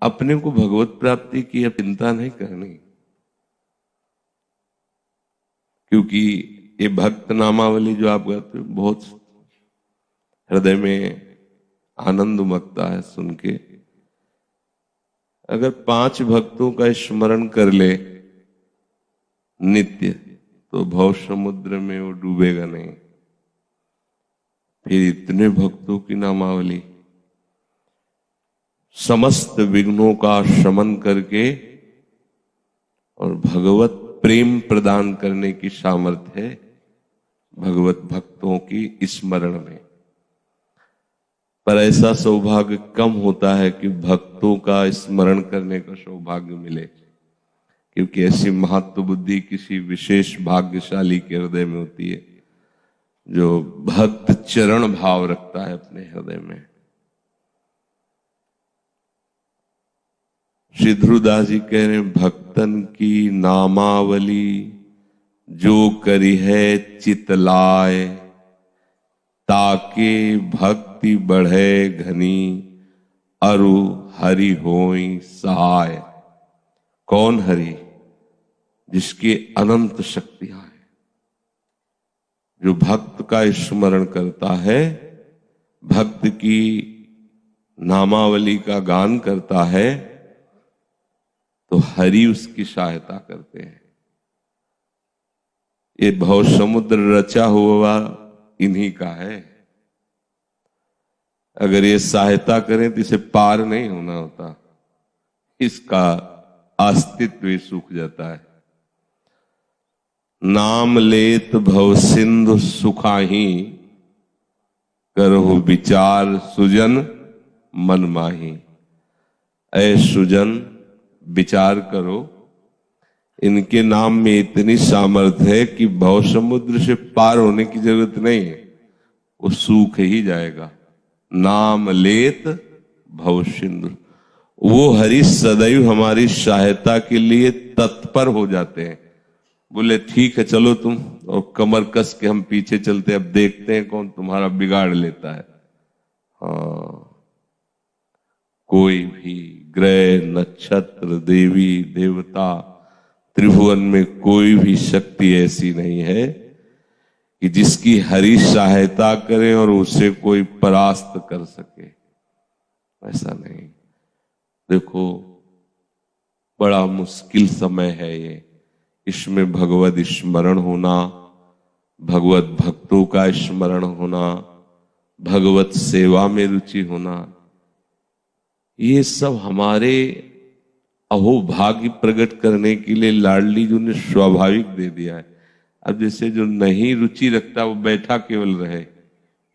अपने को भगवत प्राप्ति की अब चिंता नहीं करनी, क्योंकि ये भक्त नामावली जो आप गाते हो बहुत हृदय में आनंद उमगता है सुन के। अगर 5 भक्तों का स्मरण कर ले नित्य तो भव समुद्र में वो डूबेगा नहीं। फिर इतने भक्तों की नामावली समस्त विघ्नों का शमन करके और भगवत प्रेम प्रदान करने की सामर्थ्य है भगवत भक्तों की स्मरण में। पर ऐसा सौभाग्य कम होता है कि भक्तों का स्मरण करने का सौभाग्य मिले, क्योंकि ऐसी महत्व बुद्धि किसी विशेष भाग्यशाली के हृदय में होती है जो भक्त चरण भाव रखता है अपने हृदय में। श्री ध्रुवदास जी कह रहे हैं, भक्तन की नामावली जो करी है चितलाय, ताके भक्ति बढ़े घनी अरु हरि होई सहाय। कौन हरि? जिसकी अनंत शक्तियां हैं। जो भक्त का स्मरण करता है, भक्त की नामावली का गान करता है, तो हरि उसकी सहायता करते हैं। ये भव समुद्र रचा हुआ इन्हीं का है। अगर ये सहायता करें तो इसे पार नहीं होना होता, इसका अस्तित्व ही सूख जाता है। नाम लेत भव सिंधु सुखाही, करहु विचार सुजन मन माही। ऐ सुजन विचार करो, इनके नाम में इतनी सामर्थ्य है कि भव समुद्र से पार होने की जरूरत नहीं है, वो सूख ही जाएगा। नाम लेत भव सिंधु, वो हरि सदैव हमारी सहायता के लिए तत्पर हो जाते हैं। बोले ठीक है चलो तुम, और कमर कस के हम पीछे चलते, अब देखते हैं कौन तुम्हारा बिगाड़ लेता है। हाँ, कोई भी ग्रह नक्षत्र देवी देवता त्रिभुवन में कोई भी शक्ति ऐसी नहीं है कि जिसकी हरि सहायता करे और उसे कोई परास्त कर सके। ऐसा नहीं। देखो बड़ा मुश्किल समय है ये, इसमें भगवत स्मरण होना, भगवत भक्तों का स्मरण होना, भगवत सेवा में रुचि होना, ये सब हमारे अहोभाग्य प्रकट करने के लिए लाडली जी ने स्वाभाविक दे दिया है। अब जैसे जो नहीं रुचि रखता वो बैठा केवल रहे,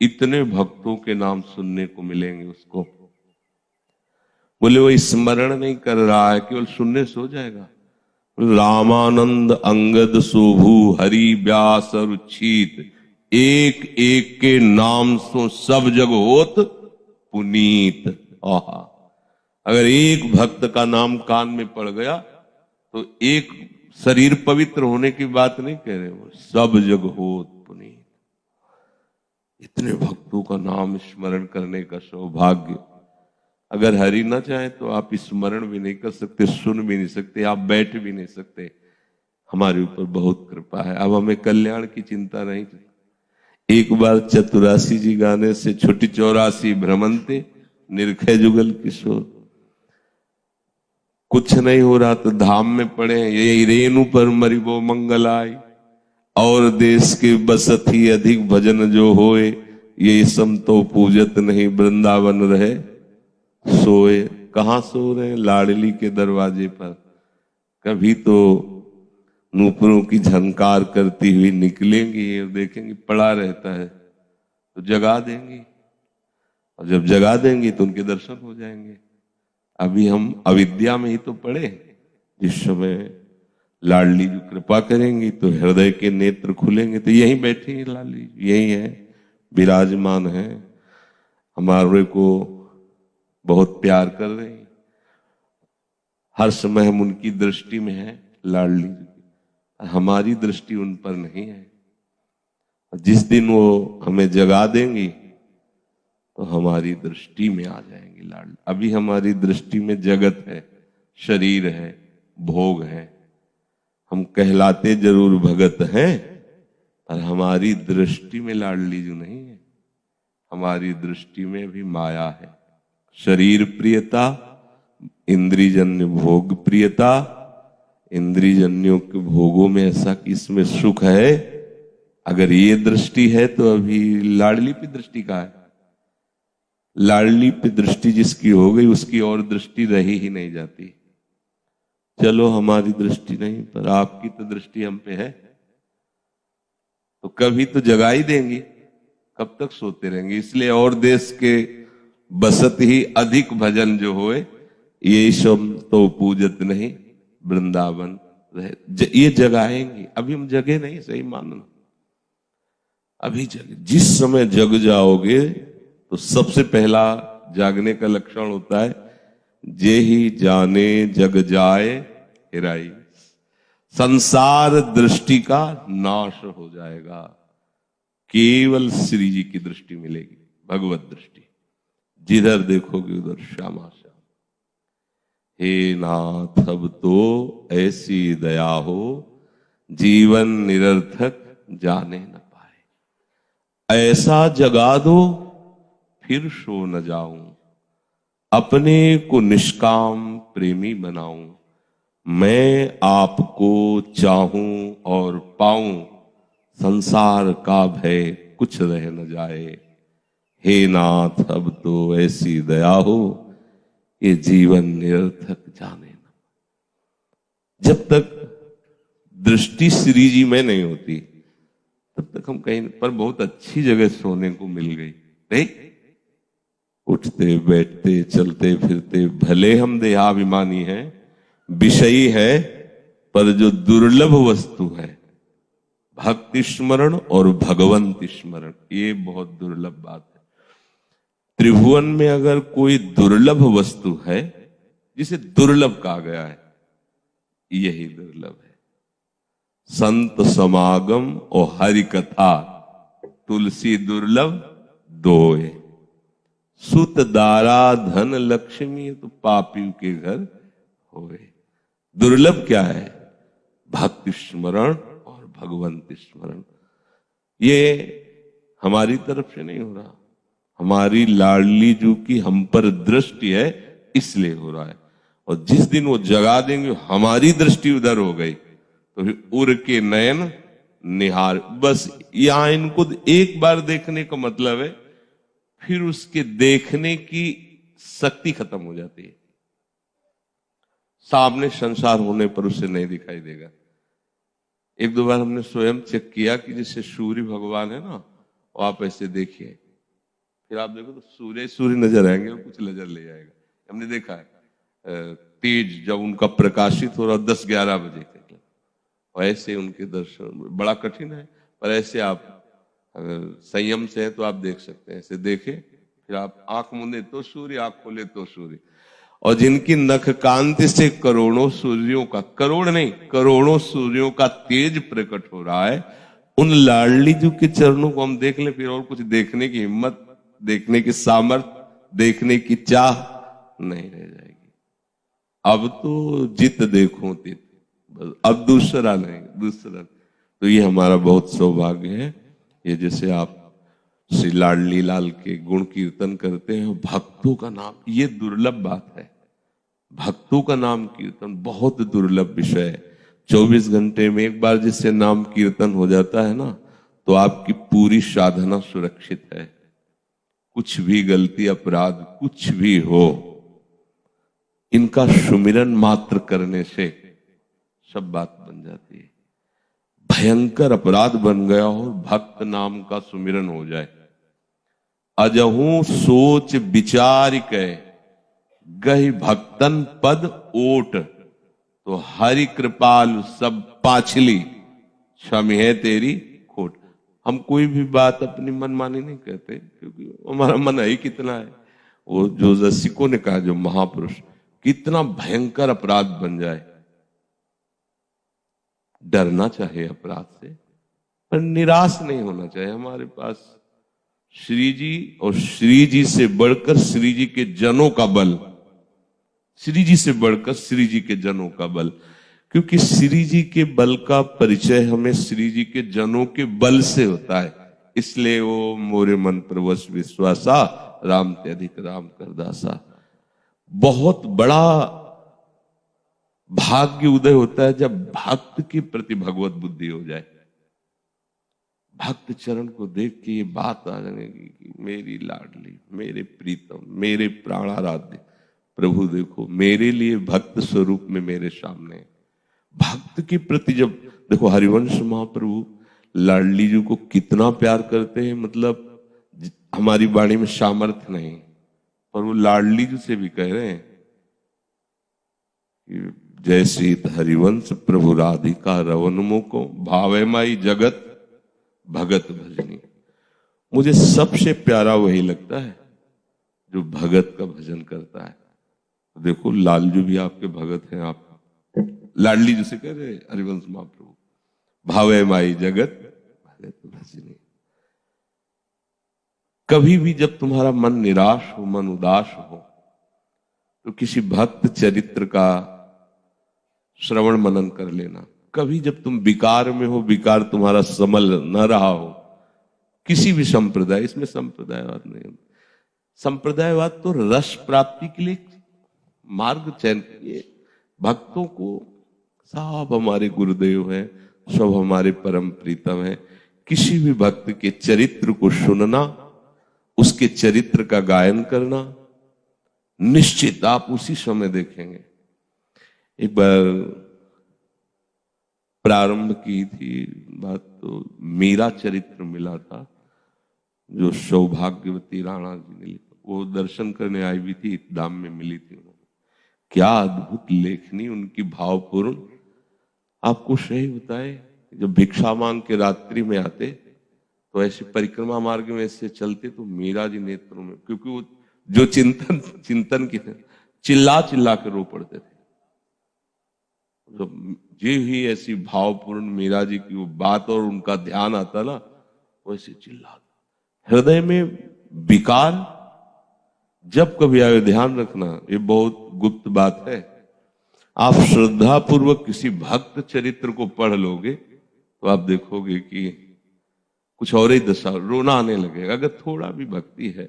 इतने भक्तों के नाम सुनने को मिलेंगे उसको। बोले वो स्मरण नहीं कर रहा है, केवल सुनने से हो जाएगा। रामानंद अंगद शोभु हरि व्यास रुचित, एक एक के नाम सो सब जग होत पुनीत। आहा, अगर एक भक्त का नाम कान में पड़ गया तो एक शरीर पवित्र होने की बात नहीं कह रहे, वो सब जग होत पुनीत। इतने भक्तों का नाम स्मरण करने का सौभाग्य, अगर हरि ना चाहे तो आप स्मरण भी नहीं कर सकते, सुन भी नहीं सकते, आप बैठ भी नहीं सकते। हमारे ऊपर बहुत कृपा है। अब हमें कल्याण की चिंता नहीं। एक बार चतुरासी जी गाने से छुट्टी 84 भ्रमंते निरखे जुगल किशोर, कुछ नहीं हो रहा तो धाम में पड़े, ये रेणु पर मरिबो मंगल आई, और देश के बसत ही अधिक भजन जो होए, ये सम तो पूजत नहीं वृंदावन रहे सोए। कहां सो रहे? लाडली के दरवाजे पर। कभी तो नूपुरों की झनकार करती हुई निकलेंगी और देखेंगी पड़ा रहता है तो जगा देंगी, और जब जगा देंगी तो उनके दर्शन हो जाएंगे। अभी हम अविद्या में ही तो पड़े, जिस समय लाडली जी कृपा करेंगी तो हृदय के नेत्र खुलेंगे, तो यहीं बैठेंगे लाडली, यही है, विराजमान है, हमारे को बहुत प्यार कर रहे हैं। हर समय हम उनकी दृष्टि में हैं, लाडली जी, हमारी दृष्टि उन पर नहीं है। जिस दिन वो हमें जगा देंगी तो हमारी दृष्टि में आ जाएंगे लाडली। अभी हमारी दृष्टि में जगत है, शरीर है, भोग है, हम कहलाते जरूर भगत हैं, पर हमारी दृष्टि में लाडली जो नहीं है, हमारी दृष्टि में भी माया है। शरीर प्रियता, इंद्रियजन्य भोग प्रियता, इंद्रियजन्यों के भोगों में ऐसा कि इसमें सुख है, अगर ये दृष्टि है तो अभी लाडली पे दृष्टि कहाँ है? लाडली पे दृष्टि जिसकी हो गई उसकी और दृष्टि रही ही नहीं जाती। चलो हमारी दृष्टि नहीं, पर आपकी तो दृष्टि हम पे है, तो कभी तो जगा ही देंगी, कब तक सोते रहेंगे? इसलिए और देश के बसत ही अधिक भजन जो होए, ये सब तो पूजत नहीं वृंदावन रहे। ये जगाएंगे, अभी हम जगे नहीं, सही मानना। अभी जगे, जिस समय जग जाओगे तो सबसे पहला जागने का लक्षण होता है, जे ही जाने जग जाए हिराई, संसार दृष्टि का नाश हो जाएगा, केवल श्री जी की दृष्टि मिलेगी, भगवत दृष्टि। जिधर देखोगे उधर श्यामा श्याम। हे नाथ अब तो ऐसी दया हो, जीवन निरर्थक जाने न पाए। ऐसा जगा दो फिर सो न जाऊं, अपने को निष्काम प्रेमी बनाऊं। मैं आपको चाहूं और पाऊं, संसार का भय कुछ रह न जाए। हे नाथ अब तो ऐसी दया हो, ये जीवन निरर्थक जाने न। जब तक दृष्टि श्री जी में नहीं होती तब तक हम कहीं पर बहुत अच्छी जगह सोने को मिल गई नहीं, उठते बैठते चलते फिरते, भले हम देहाभिमानी हैं, विषयी है, पर जो दुर्लभ वस्तु है भक्ति स्मरण और भगवंत स्मरण, ये बहुत दुर्लभ बात है। त्रिभुवन में अगर कोई दुर्लभ वस्तु है जिसे दुर्लभ कहा गया है, यही दुर्लभ है। संत समागम और हरि कथा, तुलसी दुर्लभ दोए। सुत दारा धन लक्ष्मी, तो पापी के घर होए। दुर्लभ क्या है? भक्ति स्मरण और भगवंत स्मरण। ये हमारी तरफ से नहीं हो रहा, हमारी लाडली जो की हम पर दृष्टि है इसलिए हो रहा है। और जिस दिन वो जगा देंगे, हमारी दृष्टि उधर हो गई, तो फिर उर के नयन निहार। बस यहां इनको एक बार देखने का मतलब है, फिर उसके देखने की शक्ति खत्म हो जाती है। सामने संसार होने पर उसे नहीं दिखाई देगा। एक दो बार हमने स्वयं चेक किया कि जैसे सूर्य भगवान है ना, वो आप ऐसे देखिए, फिर आप देखो तो सूर्य नजर आएंगे और कुछ नजर ले जाएगा। हमने देखा है तेज जब उनका प्रकाशित हो रहा 10-11 बजे तक, और ऐसे उनके दर्शन बड़ा कठिन है, पर ऐसे आप अगर संयम से है तो आप देख सकते हैं। ऐसे देखे, फिर आप आंख मूंदे तो सूर्य, आंख खोले तो सूर्य। और जिनकी नख कांति से करोड़ों सूर्यों का, करोड़ नहीं करोड़ों सूर्यों का तेज प्रकट हो रहा है, उन लाडली जी के चरणों को हम देख ले, फिर और कुछ देखने की हिम्मत, देखने की सामर्थ, देखने की चाह नहीं रह जाएगी। अब तो जित देखो तित, अब दूसरा नहीं, दूसरा। तो ये हमारा बहुत सौभाग्य है। ये जैसे आप श्री लाडली लाल के गुण कीर्तन करते हैं, भक्तों का नाम, ये दुर्लभ बात है। भक्तों का नाम कीर्तन बहुत दुर्लभ विषय है। 24 घंटे में एक बार जिससे नाम कीर्तन हो जाता है ना, तो आपकी पूरी साधना सुरक्षित है। कुछ भी गलती अपराध कुछ भी हो, इनका सुमिरन मात्र करने से सब बात बन जाती है। भयंकर अपराध बन गया हो, भक्त नाम का सुमिरन हो जाए। अजहू सोच विचार के गहि भक्तन पद ओट, तो हरि कृपाल सब पाछली, क्षम है तेरी खोट। हम कोई भी बात अपनी मनमानी नहीं कहते, क्योंकि हमारा मन ही कितना है। वो जो रसिकों ने कहा, जो महापुरुष, कितना भयंकर अपराध बन जाए, डरना चाहिए अपराध से, पर निराश नहीं होना चाहिए। हमारे पास श्री जी और श्री जी से बढ़कर श्री जी के जनों का बल, श्री जी से बढ़कर श्री जी के जनों का बल, क्योंकि श्री जी के बल का परिचय हमें श्री जी के जनों के बल से होता है। इसलिए वो मोरे मन पर वश विश्वासा, राम ते अधिक राम कर दासा। बहुत बड़ा भाग्य उदय होता है जब भक्त के प्रति भगवत बुद्धि हो जाए। भक्त चरण को देख के ये बात आ जाएगी कि मेरी लाडली, मेरे प्रीतम, मेरे प्राणाराध्य प्रभु देखो मेरे लिए भक्त स्वरूप में मेरे सामने। भक्त के प्रति जब देखो हरिवंश महाप्रभु लाडली जी को कितना प्यार करते हैं, मतलब हमारी वाणी में सामर्थ्य नहीं, पर वो लाडली जी से भी कह रहे हैं कि जय सीत हरिवंश प्रभु राधिका रवनमो को भावे माई जगत भगत भजनी। मुझे सबसे प्यारा वही लगता है जो भगत का भजन करता है। देखो लालजू भी आपके भगत हैं, आप लाडली जी से कह रहे हरिवंश महाप्रभु भावे माई जगत भगत भजनी। कभी भी जब तुम्हारा मन निराश हो, मन उदास हो, तो किसी भक्त चरित्र का श्रवण मनन कर लेना। कभी जब तुम विकार में हो, विकार तुम्हारा संभल न रहा हो, किसी भी संप्रदाय, इसमें संप्रदायवाद नहीं, संप्रदायवाद तो रस प्राप्ति के लिए मार्ग चयन किए। भक्तों को सब हमारे गुरुदेव हैं, सब हमारे परम प्रीतम हैं। किसी भी भक्त के चरित्र को सुनना, उसके चरित्र का गायन करना, निश्चित आप उसी समय देखेंगे। एक बार प्रारंभ की थी बात, तो मीरा चरित्र मिला था जो सौभाग्यवती राणा जी ने लिखा, वो दर्शन करने आई हुई थी, दाम में मिली थी उन्होंने। क्या अद्भुत लेखनी उनकी, भावपूर्ण। आपको सही बताए, जब भिक्षा मांग के रात्रि में आते तो ऐसे परिक्रमा मार्ग में ऐसे चलते तो मीरा जी नेत्रों में, क्योंकि वो जो चिंतन की थे, चिल्ला चिल्ला के रो पड़ते थे। जब ये ही ऐसी भावपूर्ण मीरा जी की वो बात और उनका ध्यान आता ना, वैसे चिल्लाता। हृदय में विकार जब कभी आए, ध्यान रखना, ये बहुत गुप्त बात है। आप श्रद्धा पूर्वक किसी भक्त चरित्र को पढ़ लोगे तो आप देखोगे कि कुछ और ही दशा, रोना आने लगेगा। अगर थोड़ा भी भक्ति है